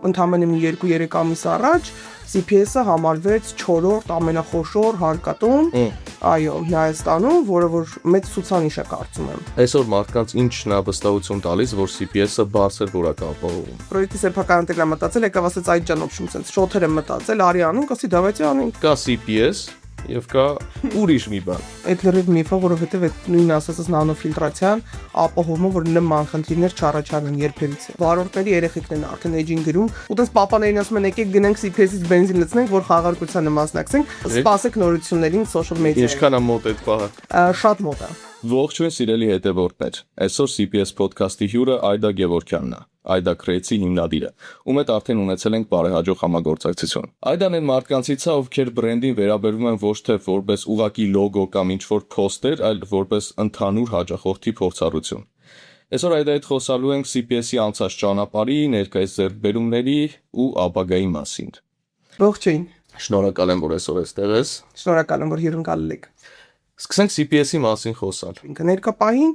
ընդամենը 2-3 ամիս առաջ CPS-ը համարվեց 4-րդ ամենախոշոր հարկատուն այո Հայաստանում, որը որ մեծ ցուցանիշ է կարծում եմ։ Այսօր մարդկանց ինչն է վստահություն տալիս, որ CPS-ը բարձր որակ է ապահովում։ Պրոյեկտի սեփական ընկերն մտածել եկավ ասեց այդ ճանոպշում sense շոթեր եմ մտածել, արի անենք, ասի давайте անենք։ Կա CPS եւ կա ուրիշ մի բան։ Այդ լրիվ միֆը, որովհետև այդ նույն ասածս նանոֆիլտրացիան ապահովում է, որ նման խնդիրներ չառաջանան երբևիցե։ Վարորդների երեխեքն են արդեն էջին գրում, ու դες պապաներին ասում են եկեք գնանք CPS-ից բենզին լցնենք, որ խաղարկությանը մասնակցենք, սպասեք նորություններին social media-ում։ Ինչքան է մոտ այդ պահը։ Շատ մոտ է։ Ողջույն սիրելի հետևորդներ։ Այսօր CPS podcast-ի հյուրը Այդա Գևորգյանն է, Այդա Creates-ի հիմնադիրը, ում հետ արդեն ունեցել ենք բարեհաջող համագործակցություն։ Այդան այն մարդկանցից է, ովքեր բրենդին վերաբերվում են ոչ թե որպես ուղղակի լոգո կամ ինչ-որ poster, այլ որպես ընդհանուր հաճախորդի փորձառություն։ Այսօր Այդայի հետ խոսալու ենք CPS-ի անցած ճանապարհի, ներկայիս ձեռքբերումների ու ապագայի մասին։ Ողջույն։ Շնորհակալ եմ, որ այսօր այստեղ ես։ Շնորհակալ եմ, որ հյուրընկալել եք։ Սկսենք CPS-ի մասին խոսալ։ Ներկա պահին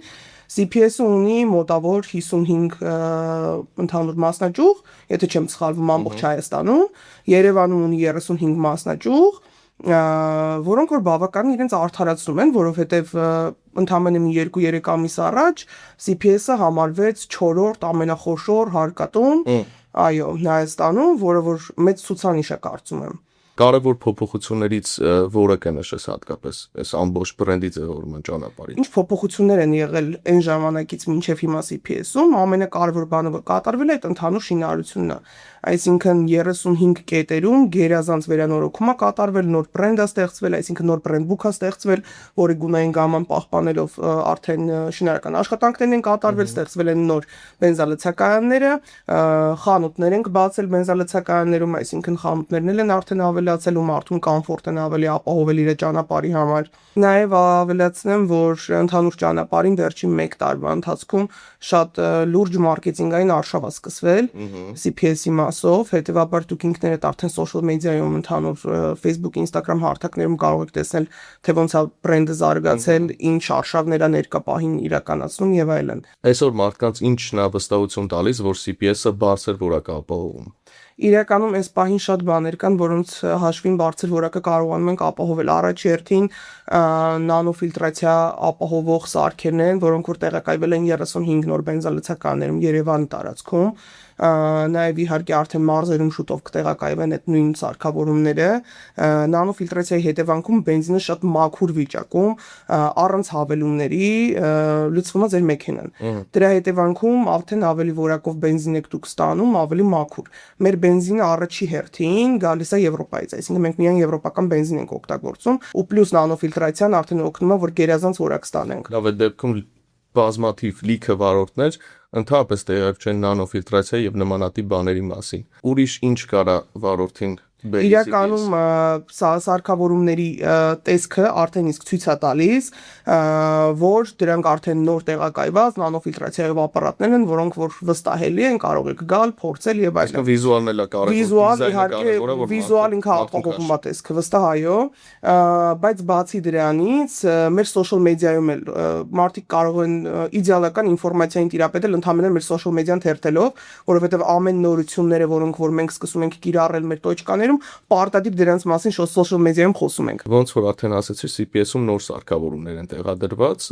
CPS-ը ունի մոտավոր 55 ընդհանուր մասնաճյուղ, եթե չեմ սխալվում, ամբողջ Հայաստանում, Երևանում ունի 35 մասնաճյուղ, որոնք որ բավականին իրենց արդարացնում են, որովհետև ընդամենը 2-3 ամիս առաջ CPS-ը համարվեց 4-րդ ամենախոշոր հարկատուն այո Հայաստանում, որը որ մեծ ցուցանիշ է կարծում եմ։ Կարևոր փոփոխություններից որը կնշես հատկապես այս ամբողջ բրենդի ձևավորման ճանապարհին։ Ինչ փոփոխություններ են եղել այն ժամանակից մինչև հիմա CPS-ում, ամենակարևոր բանը որ կատարվել է այդ ընդհանուր շինարարությունն է։ Այսինքն 35 կետերում գերազանց վերանորոգում է կատարվել, նոր բրենդ է ստեղծվել, այսինքն նոր բրենդբուք է ստեղծվել, որի գունային գաման պահպանելով արդեն շինարարական աշխատանքներ են կատարվել, ստեղծվել են նոր բենզալցակայանները, խանութներ են բացել բենզալցակայաններում, այսինքն խանութներն են արդեն ավելացել ու մարդուն կոմֆորտ են ավելի ապահովել իր ճանապարհի համար։ Նաև ավելացնեմ, որ ընդհանուր ճանապարհին վերջին 1 տարվա ընթացքում շատ լուրջ մարքեթինգային արշավ է սկսվել CPS-ի մասով, հետևաբար դուք ինքներդ արդեն social media-ում ընդհանուր Facebook, Instagram հարթակներում կարող եք տեսնել, թե ոնց է բրենդը զարգացել, ինչ արշավներ է ներկա պահին իրականացնում եւ այլն։ Այսօր մարդկանց ինչն է վստահություն տալիս, որ CPS-ը բարձր որակ է ապահովում։ Իրականում այս պահին շատ բաներ կան, որոնց հաշվին բարձր որակը կարողանում ենք ապահովել։ Առաջերտին նանոֆիլտրացիա ապահովող սարքերն են, որոնք որ տեղակայվել են 35 նոր բենզալցակայաններում Երևանի տարածքում։ Նաև իհարկե արդեն մարզերում շուտով կտեղակայվեն այդ նույն սարքավորումները։ Նանոֆիլտրացիայի հետևանքում բենզինը շատ մաքուր վիճակում առանց հավելումների լուծվում է ձեր մեքենան։ Դրա հետևանքում արդեն ավելի որակով բենզին եք դուք ստանում, ավելի մաքուր։ Մեր բենզինը առաջի հերթին գալիս է Եվրոպայից, այսինքն մենք միայն եվրոպական բենզին ենք օգտագործում ու պլյուս նանոֆիլտրացիան արդեն օգնում է, որ գերազանց որակ ստանանք։ Լավ է դեպքում բազմաթիվ լիքը վարորդներ ընդհանրապես տեղյակ չեն նանոֆիլտրացիայի եւ նմանատիպ բաների մասին։ Ուրիշ ինչ կարա վարորդին Իրականում սարքավորումների տեսքը արդեն իսկ ցույց է տալիս, որ դրանք արդեն նոր տեղակայված նանոֆիլտրացիայով ապարատներ են, որոնք որ վստահելի են, կարող եք գալ, փորձել եւ այլն։ Վիզուալն էլ է կարևոր։ Վիզուալ իհարկե, վիզուալ ինքը ապահովում է տեսքը, վստահ այո, բայց բացի դրանից մեր social media-ում էլ մարդիկ կարող են իդեալական ինֆորմացիային տիրապետել ընդհանրապես մեր social media-ն թերթելով, որովհետեւ ամեն նորությունները, որոնք որ մենք սկսում ենք կիրառել մեր տոճկաներում պարտադիր դրանց մասին social media-ում խոսում ենք։ Ոնց որ արդեն ասացի, CPS-ում նոր սարքավորումներ են տեղադրված,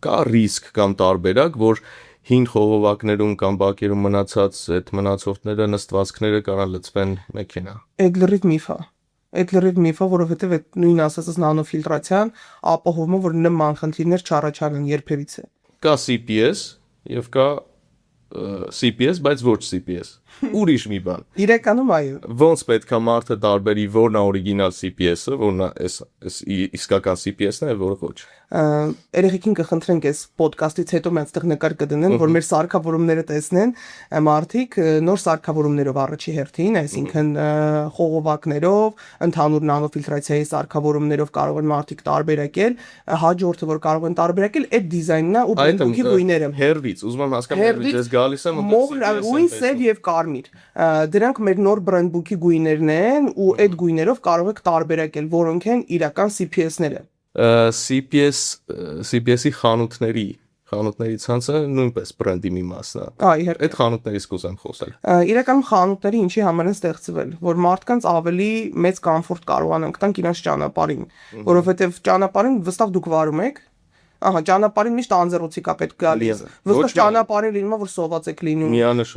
կա ռիսկ կամ տարբերակ, որ հին խողովակներում կամ բակերում մնացած այդ մնացորդները, նստվածքները կարան լցվեն մեքենա։ Այդ լրիվ միֆ է։ Այդ լրիվ միֆ է, որովհետև այդ նույն ասածս նանոֆիլտրացիան ապահովում է, որ նման խնդիրներ չառաջանան երբևիցե։ Կա CPS եւ կա CPS, բայց ոչ CPS։ Ուրիշ մի բան։ Իրականում այո։ Ոնց պետք է մարդը տարբերի որն է օրիգինալ CPS-ը, որն է այս իսկական CPS-ն է, որը ոչ։ Երեխեքին կխնդրենք այս ոդկասթից հետո մենք այդտեղ նկար կդնեն, որ մեր սարքավորումները տեսնեն, մարդիկ նոր սարքավորումներով առաջի հերթին, այսինքն խողովակներով, ընդհանուր նանոֆիլտրացիայի սարքավորումներով կարող են մարդիկ տարբերակել, հաջորդը որ կարող են տարբերակել, այդ դիզայնն է ու բրենդբուքի գույները։ Հերվից, ուզում եմ հասկանալ, ես գալիս եմ մոխրագույն, սև եւ կարմիր։ Դրանք մեր նոր բրենդբուքի գույներն են ու այդ գույներով կարող եք տարբերակել, որոնք են իրական CPS-ները։ CPS-ի խանութների Խանութների ցանցը նույնպես բրենդի մի մասն է։ Իհարկե։ Այդ խանութներից կուզեմ խոսել։ Իրականում խանութները ինչի համար են ստեղծվել, որ մարդկանց ավելի մեծ կոմֆորտ կարողանան տանք իրենց ճանապարհին, որովհետև ճանապարհին վստահ դուք վարում եք, ճանապարհին միշտ անձեռոցիկ է պետք գալիս, վստահ ճանապարհին լինում է որ սոված եք լինում,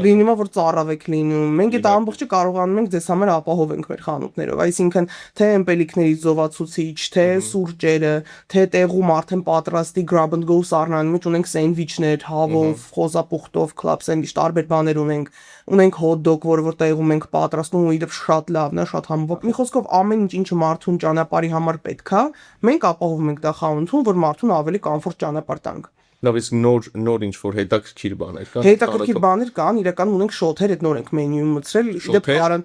լինում է որ ծառավ եք լինում, մենք այդ ամբողջը կարողանում ենք ձեզ համար ապահովենք մեր խանութներով, այսինքն թե էմպելիքների զովացուցիչ, թե սուրճերը, թե տեղում արդեն պատրաստի grab and go սառնան մեջ ունենք սենդվիչներ, հավով, խոզապուխտով, club sandwich, տարբեր բաներ ունենք hot dog, որը որ տեղում ենք պատրաստում ու իդեպ շատ լավն է, շատ համով։ Մի խոսքով ամեն ինչը մարդուն ճանապարհի համար պետք է, մենք ապահովում ենք դա խանութում, որ մարդուն ավելի կոմֆորտ ճանապարհ տանք։ Լավ, իսկ նոր ինչ որ հետաքրքիր բաներ կան։ Հետաքրքիր բաներ կան, իրականում ունենք շոթեր, այդ նոր ենք մենյուում մտցրել, իդեպ կարան,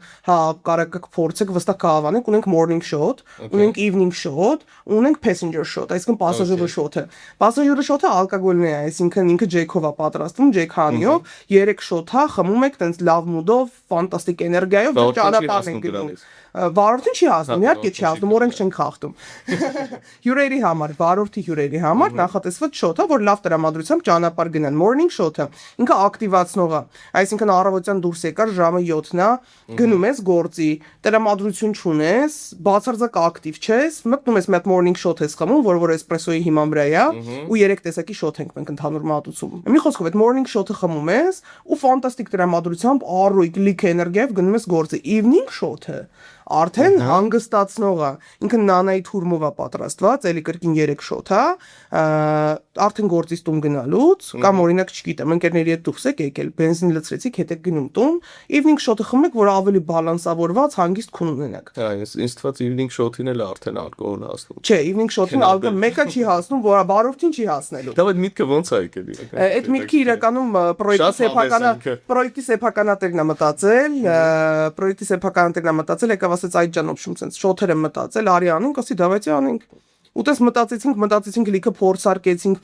կարակ փորձեք վստահ կհավանեք, ունենք morning shot, ունենք evening shot, ունենք passenger shot, այսինքն passenger shot-ը։ Passenger shot-ը ալկոգոլն է, այսինքն ինքը ջեյքով է պատրաստվում, ջեյք հանիով, 3 շոթ է, խմում եք տենց լավ մուդով, ֆանտաստիկ էներգիայով, ճանապարհ ենք գնում։ Վարորդին չի հասնում, իհարկե չի հասնում, օրենք չեն խախտում։ Հյուրերի համար, վարորդի հյուրերի համար նախատեսված շոթը, որ լավ տրամադրությամբ ճանապարհ գնան։ Morning shot-ը ինքը ակտիվացնող է, այսինքն առավոտյան դուրս եկար ժամը 7-ն է, գնում ես գործի, տրամադրություն չունես, բացարձակ ակտիվ չես, մտնում ես մի morning shot ես խմում, որ էսպրեսոյի հիման վրա է, ու 3 տեսակի շոթ ենք մենք ընդհանուր մատուցում։ Մի խոսքով այդ morning shot-ը խմում ես ու ֆանտաստիկ տրամադրությամբ առույգ լիք էներգիայով գնում ես գործի։ Evening shot-ը արդեն հանգստացնող է, ինքը նանայի թուրմով է պատրաստված, էլի կրկին 3 շոթ է, արդեն գործից տուն գնալուց, կամ օրինակ չգիտեմ, ընկերների հետ դուրս եք եկել, բենզին լցրեցիք, հետ եք գնում տուն, evening shot-ը խմում եք, որ ավելի բալանսավորված, հանգիստ քուն ունենաք։ Ինձ թվաց evening shot-ին էլ արդեն ալկոհոլ հասնում։ Չէ, evening shot-ին ալկոհոլ մեկը չի հասնում, որ վարորդին չի հասնելու։ Դա այդ միտքը ոնց է եկել իրական։ Այդ միտքը իրականում պրոյեկտի սեփականատերն է մտածել, եկավ ասեց այդ ճանոփում sense շոթերը մտածել, արի անենք, ասի давайте անենք։ Ուտես մտածեցինք լիքը փորձարկեցինք,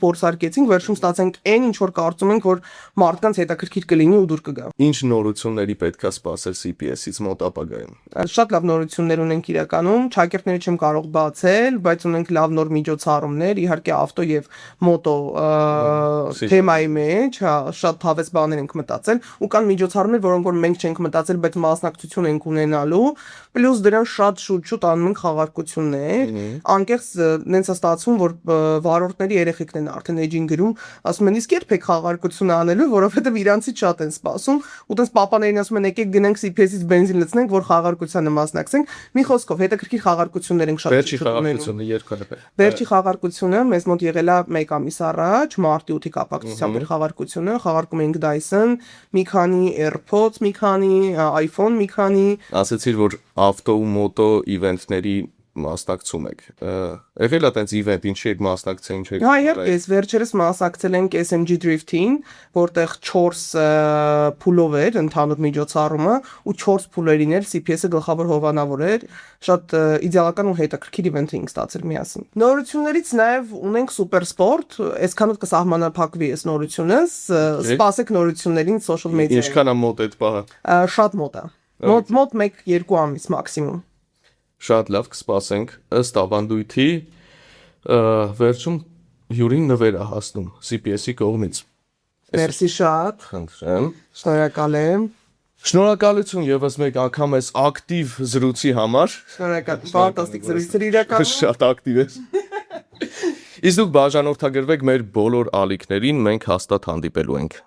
վերջում ստացանք այն ինչ որ կարծում ենք որ մարդկանց հետաքրքիր կլինի ու դուր կգա։ Ինչ նորությունների պետքա սպասել CPS-ից մոտ ապագայում։ Շատ լավ նորություններ ունենք իրականում, ճակերտները չեմ կարող բացել, բայց ունենք լավ նոր միջոցառումներ, իհարկե ավտո եւ մոտո թեմայի մեջ, շատ հավես բաներ ենք մտածել ու կան միջոցառումներ, որոնք որ մենք չենք մտածել, բայց մասնակցություն ենք ունենալու, պլյուս դրան շատ շուտ անում ենք խաղարկություններ, անկեղծ նենց է ստացվում, որ վարորդների երեխեքն են արդեն էջին գրում, ասում են իսկ երբ եք խաղարկություն անելու, որովհետև իրանցից շատ են սպասում, ու տես պապաներին ասում են եկեք գնանք CPS-ից բենզին լցնենք, որ խաղարկությանը մասնակցենք։ Մի խոսքով հետաքրքիր խաղարկություններ ենք շատ շուտ ունենում։ Վերջի խաղարկությունը մեզ մոտ եղել է 1 ամիս առաջ, մարտի 8-ի կապակցությամբ էր խաղարկությունը, խաղարկում էինք Dyson, մի քանի AirPods, մի քանի iPhone, մի քանի ասացիր որ ավտո ու մոտո իվենթների մասնակցում եք։ Եղել է տենց իվենթ, ինչի եք մասնակցել, ինչ եք։ Իհարկե, վերջերս մասնակցել ենք SMG Drift-ին, որտեղ 4 փուլով էր ընդհանուր միջոցառումը ու 4 փուլերին էր CPS-ը գլխավոր հովանավոր էր, շատ իդեալական ու հետաքրքիր իվենթ էինք ստացել միասին։ Նորություններից նաև ունենք Super Sport, այսքանով կսահմանափակվի այս նորությունս, սպասեք նորություններին social media-ում։ Ինչքան է մոտ այդ պահը։ Շատ մոտ է։ Մոտ 1-2 ամիս մաքսիմում։ Շատ լավ կսպասենք ըստ ավանդույթի վերջում հյուրին նվեր է հասնում CPS-ի կողմից։ Մերսի շատ։ Խնդրեմ։ Շնորհակալ եմ։ Շնորհակալություն եւս մեկ անգամ այս ակտիվ զրույցի համար։ Շնորհակալ։ Ֆանտաստիկ զրույցներ իրականում։ Շատ ակտիվ ես։ Իսկ դուք բաժանորդագրվեք մեր բոլոր ալիքներին, մենք հաստատ հանդիպելու ենք։